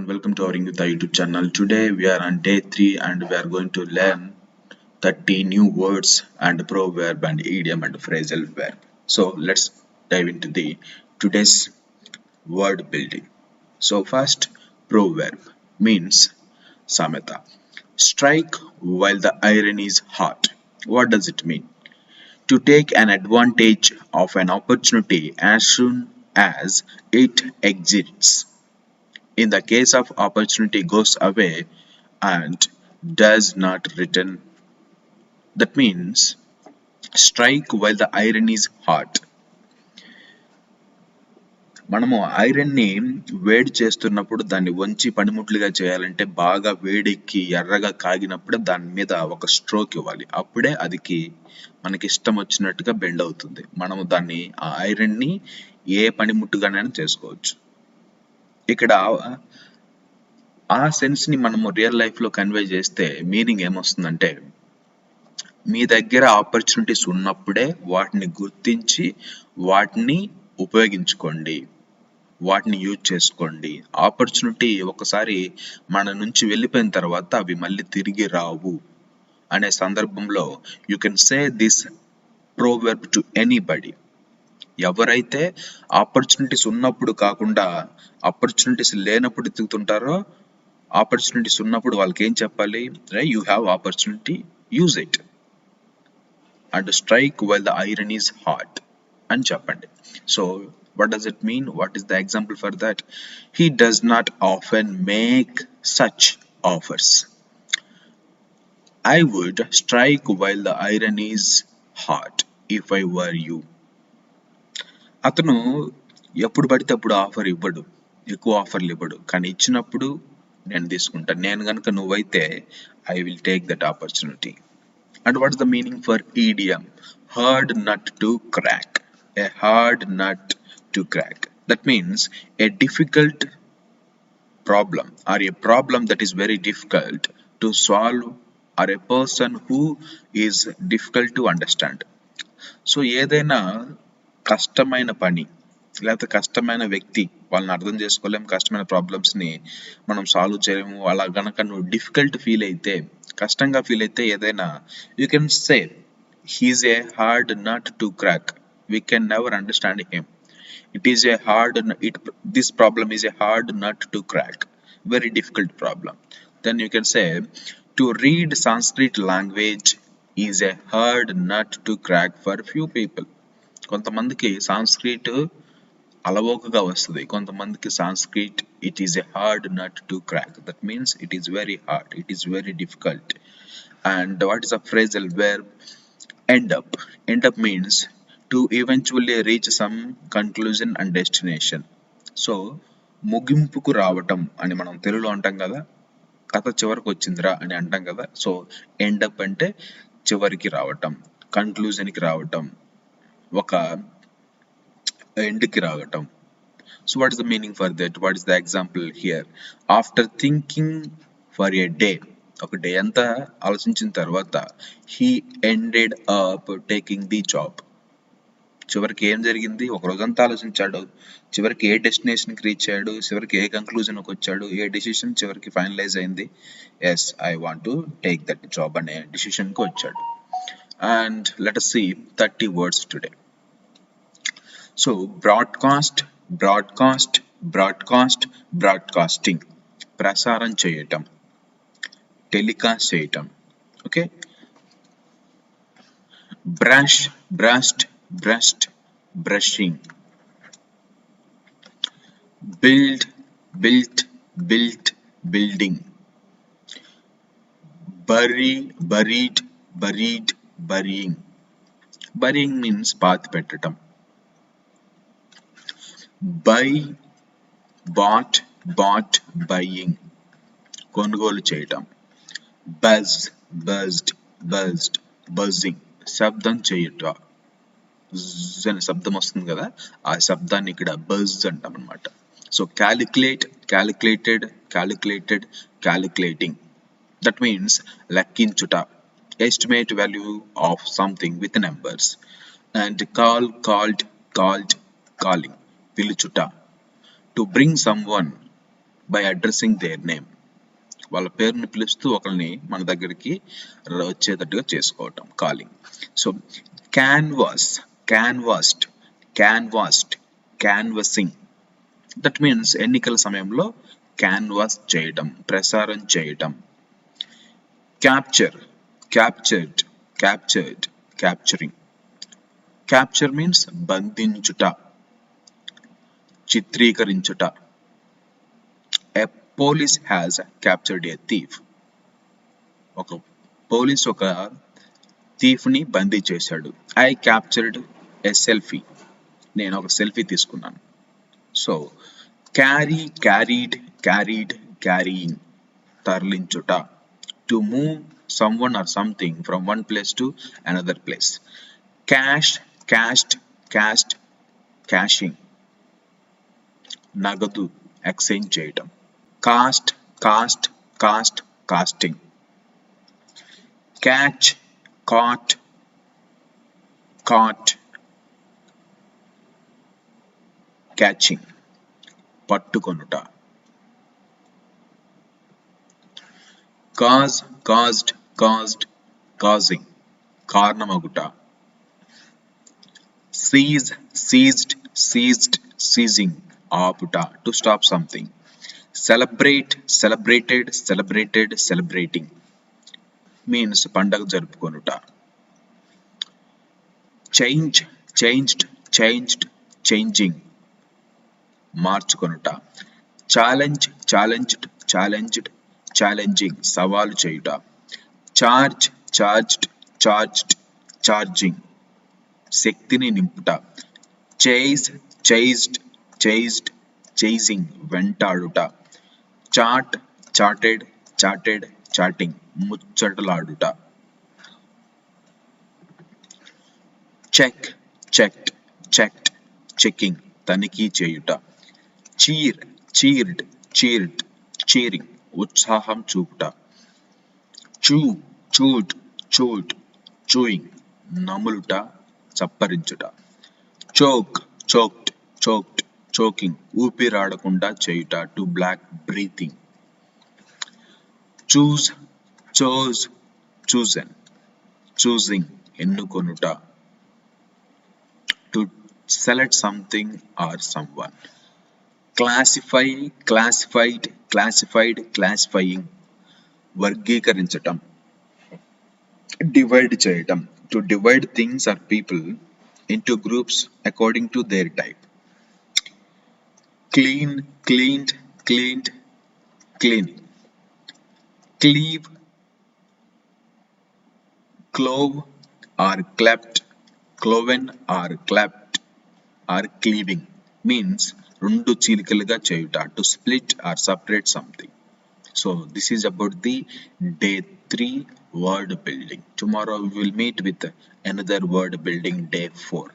everyone, welcome to our Ingita YouTube channel. Today we are on day 3 and we are going to learn 30 new words and proverb and idiom and phrasal verb. So let's dive into the today's word building. So first, proverb means sameta. Strike while the iron is hot. What does it mean? To take an advantage of an opportunity as soon as it exists. In the case of opportunity goes away and does not return, that means strike while the iron is hot. మనము iron ని వేడి చేస్తున్నప్పుడు దాన్ని వంచి పనిముట్లుగా చేయాలంటే బాగా వేడెక్కి ఎర్రగా కాగినప్పుడే దాని మీద ఒక స్ట్రోక్ ఇవ్వాలి. అప్పుడే అదికి మనకి ఇష్టం వచ్చినట్టుగా బెండ్ అవుతుంది. మనము దాన్ని ఆ ఐరన్ ని ఏ పనిముట్టుగానైనా చేసుకోవచ్చు. ఇక్కడ ఆ సెన్స్ ని మనము రియల్ లైఫ్ లో కన్వే చేస్తే మీనింగ్ ఏమొస్తుందంటే, మీ దగ్గర ఆపర్చునిటీస్ ఉన్నప్పుడే వాటిని గుర్తించి వాటిని ఉపయోగించుకోండి, వాటిని యూజ్ చేసుకోండి. ఆపర్చునిటీ ఒకసారి మన నుంచి వెళ్ళిపోయిన తర్వాత అవి మళ్ళీ తిరిగి రావు అనే సందర్భంలో you can say this proverb to anybody. ఎవరైతే ఆపర్చునిటీస్ ఉన్నప్పుడు కాకుండా ఆపర్చునిటీస్ లేనప్పుడు ఎత్తుకుతుంటారో, ఆపర్చునిటీస్ ఉన్నప్పుడు వాళ్ళకి ఏం చెప్పాలి? You have opportunity, use it and strike while the iron is hot అని చెప్పండి. So what does it mean? What is the example for that? He does not often make such offers. I would strike while the iron is hot if I were you. అతను ఎప్పుడు పడితే అప్పుడు offer ఇవ్వడు, ఎక్కువ ఆఫర్లు ఇవ్వడు, కానీ ఇచ్చినప్పుడు నేను తీసుకుంటాను. నేను కనుక నువ్వైతే I will take that opportunity. And what is the meaning for idiom? Hard nut to crack. A hard nut to crack. That means a difficult problem or a problem that is very difficult to solve or a person who is difficult to understand. So ఏదైనా కష్టమైన పని లేకపోతే కష్టమైన వ్యక్తి, వాళ్ళని అర్థం చేసుకోలేము, కష్టమైన ప్రాబ్లమ్స్ని మనం సాల్వ్ చేయలేము. అలా గనక నువ్వు డిఫికల్ట్ ఫీల్ అయితే, కష్టంగా ఫీల్ అయితే ఏదైనా, you can say he's a hard nut to crack. We can never understand him. This problem is a hard nut to crack. Very difficult problem. Then you can say, to read Sanskrit language is a hard nut to crack for few people. కొంతమందికి Sanskrit అలవోకగా వస్తుంది, కొంతమందికి Sanskrit it is a hard nut to crack. That means it is very hard, it is very difficult. And what is a phrasal verb? End up. End up means to eventually reach some conclusion and destination. So ముగింపుకు రావటం అని మనం తెలుగులో అంటాం కదా, కథ చివరికి వచ్చిందిరా అని అంటాం కదా. సో ఎండ్ అప్ అంటే చివరికి రావటం, కన్క్లూజన్కి రావటం, ఒక ఎండ్కి రావటం. So what is the meaning for that? What is the example here? After thinking for a day, ఒక డే అంతా ఆలోచించిన తర్వాత, he ended up taking the job. చివరికి ఏం జరిగింది? ఒక రోజంతా ఆలోచించాడు, చివరికి ఏ డెస్టినేషన్కి రీచ్ అయ్యాడు, చివరికి ఏ కంక్లూజన్కి వచ్చాడు, ఏ డిసిషన్ చివరికి ఫైనలైజ్ అయింది? Yes, I want to take that job అనే డిసిషన్కి వచ్చాడు. And let us see 30 words today. So broadcast, broadcast, broadcast, broadcasting, ప్రసారం చేయటం, టెలికాస్ట్ చేయటం. Okay. Brush, brushed, brushed, brushing. Build, built, built, building. Bury, buried, buried, burying. Burying means path pettam. Buy, bought, bought, buying. కొనుగోలు చేయటం. Buzz, buzzed, buzzed, buzzing. శబ్దం చేయుట, అనే శబ్దం వస్తుంది కదా, ఆ శబ్దాన్ని ఇక్కడ బజ్ అంటాం అనమాట. So calculate, calculated, calculated, calculating. That means లెక్కించుట, estimate value of something with numbers. And call, called, called, calling, పిలుచుట. To bring someone by addressing their name. వాళ్ళ పేరుని పిలుస్తూ ఒకరిని మన దగ్గరికి వచ్చేటట్టుగా చేసుకోవటం, calling. So canvass, canvassed, canvassed, canvassing. That means ఎన్నికల సమయంలో క్యాన్వాస్ చేయటం, ప్రసారం చేయటం. Capture, captured, captured, capturing. Capture means బంధించుట, చిత్రీకరించుట. A police has captured a thief. ఒక పోలీస్ ఒక థీఫ్ని బందీ చేశాడు. I captured a selfie. నేను ఒక సెల్ఫీ తీసుకున్నాను. So carry, carried, carried, carrying, తరలించుట. To move someone or something from one place to another place. Cash, cashed, cashed, cashing, నగదు ఎక్స్చేంజ్ చేయటం. Cast, cast, cast, casting. Catch, caught, caught, catching, పట్టుకొనుట. Cause, caused, caused, causing, కారణమగుట. Cease, ceased, ceased, ceasing, ఆపుట, to stop something. Celebrate, celebrated, celebrated, celebrating, means పండగ జరుపుకొనుట. Change, changed, changed, changing, మార్చుకొనుట. Challenge, challenged, challenged, challenging, సవాలు చేయుట. Charge, charged, charged, charging, శక్తిని నింపుట. చేజ్, చేజ్డ్, చేజ్డ్, చేజింగ్, వెంటాడుట. చాట్, చాటెడ్, చాటెడ్, చాటింగ్, ముచ్చటలాడుట. చెక్, చెక్డ్, చెక్డ్, చెకింగ్, తనిఖీ చేయుట. చీర్, చీర్డ్, చీర్డ్, చీరింగ్, ఉత్సాహం చూపుట. చూ, చూడ్, చూడ్, చూయింగ్, నములుట, చప్పరించుట. చోక్, చోక్డ్, చోక్డ్, చోకింగ్, ఊపిరాడకుండా చేయుట, to block breathing. Choose, chose, chosen, choosing, ఎన్నుకొనుట. To select something or someone. Classify, classified, classified, classifying, వర్గీకరించటం, డివైడ్ చేయటం. To divide things or people into groups according to their type. Clean, cleaned, cleaned, cleaning. Cleave, clove or cleft, cloven or cleft or cleaving, means రెండు చీలికలుగా చేయుట, to split or separate something. So this is about the day 3 word building. Tomorrow we will meet with another word building, day 4.